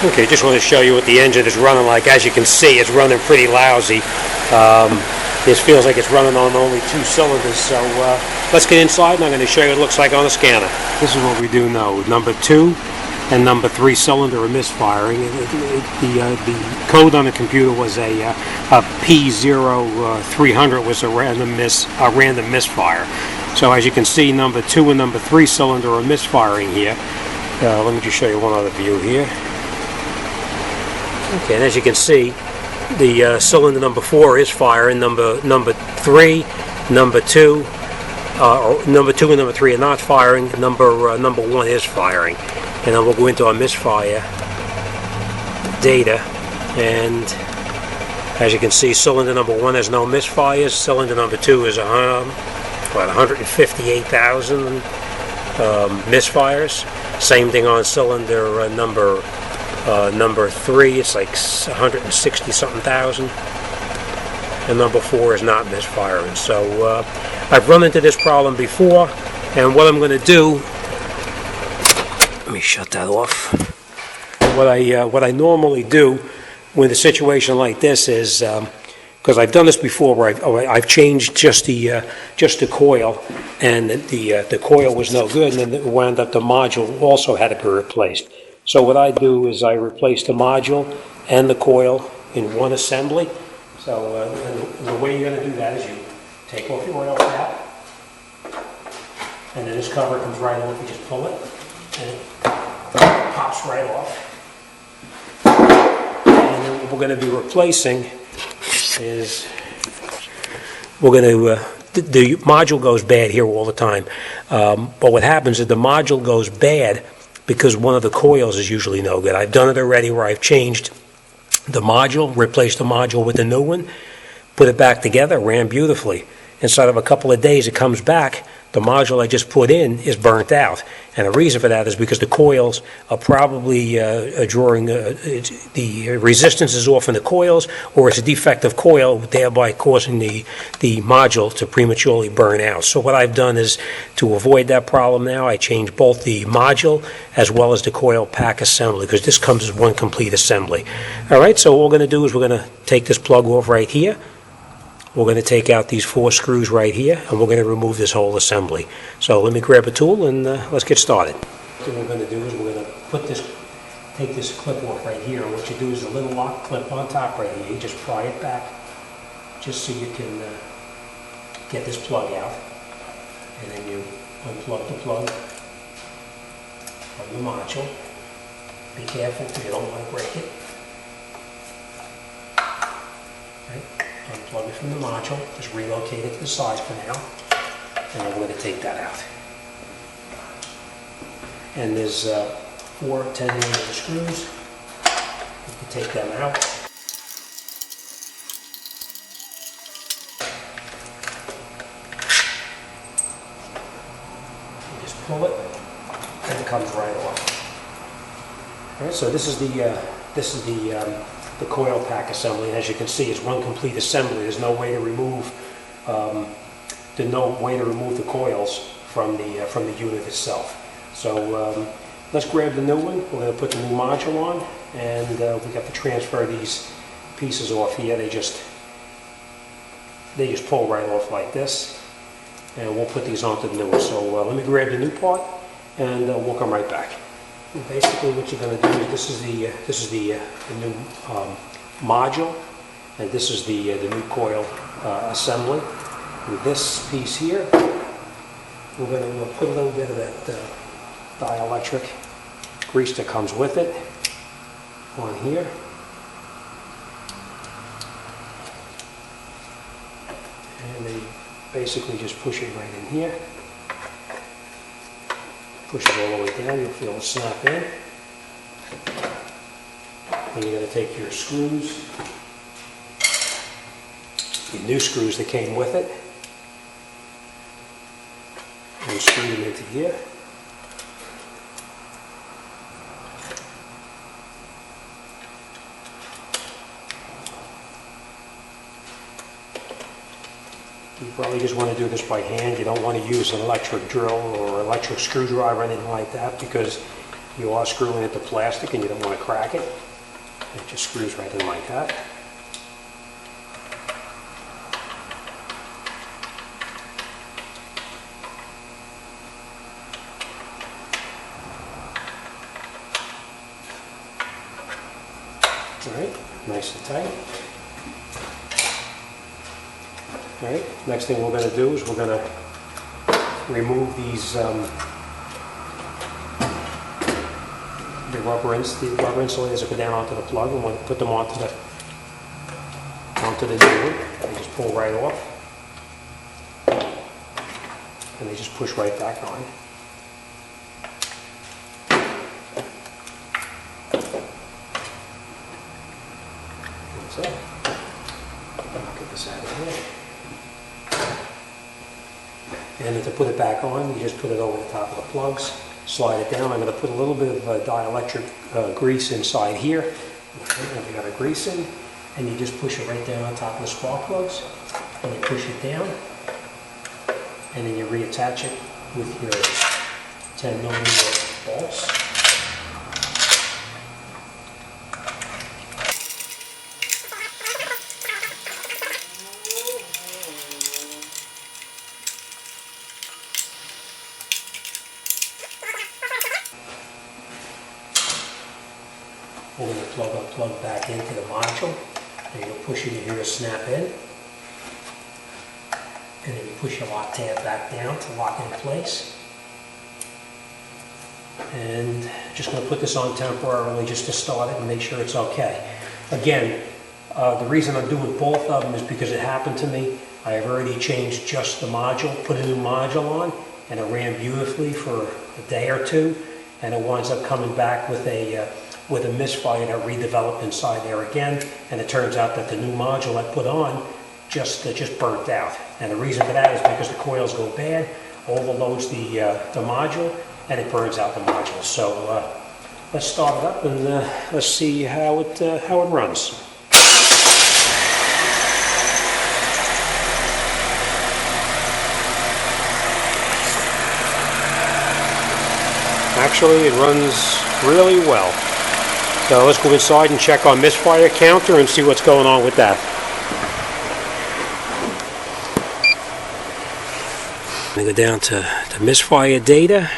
Okay, just want to show you what the engine is running like. As you can see, it's running pretty lousy. This feels like it's running on only 2 cylinders. So let's get inside and I'm going to show you what it looks like on the scanner. This is what we do know. Number 2 and number 3 cylinder are misfiring. The code on the computer was a P0300 was a random misfire. So as you can see, number 2 and number 3 cylinder are misfiring here. Let me just show you one other view here. Okay, and as you can see, the cylinder number 4 is firing. Number 3, number 2 and number 3 are not firing. Number 1 is firing. And then we'll go into our misfire data, and as you can see, cylinder number 1 has no misfires. Cylinder number 2 is 158,000 misfires. Same thing on cylinder number 3, it's like 160 something thousand, and number 4 is not misfiring. So I've run into this problem before, and what I'm going to do, let me shut that off. What I normally do with a situation like this is, because I've done this before, where I've changed just the coil, and the coil was no good, and then it wound up the module also had to be replaced. So what I do is I replace the module and the coil in one assembly. So the way you're going to do that is you take off your oil cap, and then this cover comes right off. You just pull it, and it pops right off. And then what we're going to be replacing is the module goes bad here all the time. But what happens is the module goes bad because one of the coils is usually no good. I've done it already where I've changed the module, replaced the module with a new one, put it back together, ran beautifully. Inside of a couple of days it comes back, the module I just put in is burnt out. And the reason for that is because the coils are probably drawing, the resistance is off in the coils, or it's a defective coil, thereby causing the module to prematurely burn out. So what I've done is, to avoid that problem now, I changed both the module as well as the coil pack assembly, because this comes as one complete assembly. All right, so what we're going to do is we're going to take this plug off right here. We're going to take out these 4 screws right here, and we're going to remove this whole assembly. So let me grab a tool and let's get started. What we're going to do is we're going to take this clip off right here, and what you do is a little lock clip on top right here. You just pry it back just so you can get this plug out, and then you unplug the plug from the module. Be careful because you don't want to break it. Right. Unplug it from the module, just relocate it to the side for now, and then we're going to take that out. And there's 4 10mm screws. You can take them out. You just pull it, and it comes right off. All right, so this is the coil pack assembly, and as you can see, it's one complete assembly. There's no way to remove the coils from the unit itself. So let's grab the new one. We're going to put the new module on, and we have to transfer these pieces off here. They just pull right off like this, and we'll put these onto the new one. So let me grab the new part, and we'll come right back. And basically, what you're going to do is this is the new module, and this is the new coil assembly. With this piece here, we're going to put a little bit of that dielectric grease that comes with it on here. And then you basically just push it right in here. Push it all the way down, you'll feel it snap in. And you're going to take your screws, the new screws that came with it, and screw them into here. You probably just want to do this by hand. You don't want to use an electric drill or electric screwdriver or anything like that, because you are screwing into plastic and you don't want to crack it. It just screws right in like that. Alright, nice and tight. Alright, next thing we're going to do is we're going to remove these the rubber insulators that go down onto the plug, and we'll put them onto the new one. They just pull right off, and they just push right back on. That's it. I'll get this out of here. And then to put it back on, you just put it over the top of the plugs, slide it down. I'm going to put a little bit of dielectric grease inside here. Okay, you got a grease in, and you just push it right down on top of the spark plugs, and you push it down, and then you reattach it with your 10mm bolts. We're going to plug back into the module, and you'll push it, you hear it snap in, and then you push your lock tab back down to lock it in place. And just going to put this on temporarily just to start it and make sure it's okay. Again, the reason I'm doing both of them is because it happened to me. I have already changed just the module, put a new module on, and it ran beautifully for a day or two, and it winds up coming back with a misfire that redeveloped inside there again, and it turns out that the new module I put on just burnt out. And the reason for that is because the coils go bad, overloads the module, and it burns out the module. So let's start it up and let's see how it runs. Actually, it runs really well. So let's go inside and check our misfire counter and see what's going on with that. I'm going to go down to misfire data.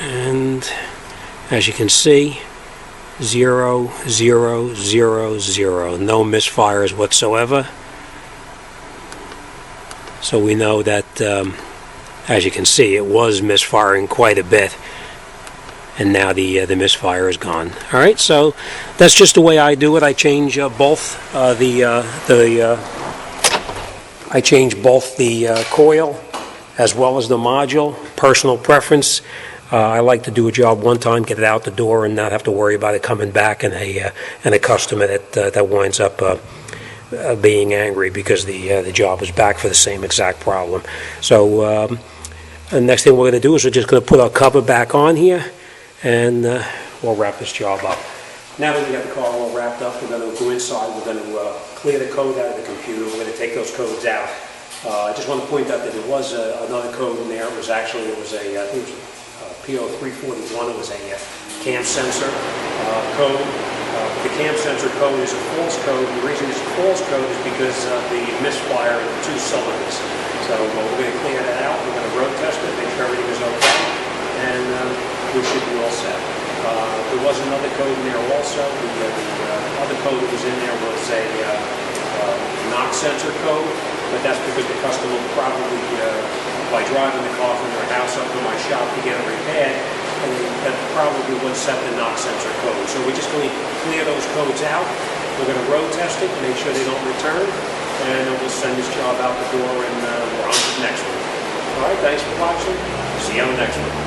And as you can see, 0, 0, 0, 0. No misfires whatsoever. So we know that as you can see, it was misfiring quite a bit, and now the misfire is gone. All right, so that's just the way I do it. I change both I change both the coil as well as the module. Personal preference. I like to do a job one time, get it out the door, and not have to worry about it coming back and a customer that winds up being angry because the job was back for the same exact problem. So. The next thing we're going to do is we're just going to put our cover back on here, and we'll wrap this job up. Now that we got the car all wrapped up, we're going to go inside. We're going to clear the code out of the computer. We're going to take those codes out. I just want to point out that there was another code in there. It was I think it was a P0341. It was a cam sensor code. The cam sensor code is a false code. The reason it's a false code is because of the misfire in the 2 cylinders. So we're going to clear that out. We're going to road test it, make sure everything is okay, and we should be all set. There was another code in there also. The other code that was in there was a knock sensor code, but that's because the customer probably, by driving the car from their house up to my shop to get it repaired, and that probably would set the knock sensor code. So we're just going to clear those codes out. We're going to road test it, make sure they don't return, and we'll send this job out the door, and we're on to the next one. All right, thanks for watching. See you on the next one.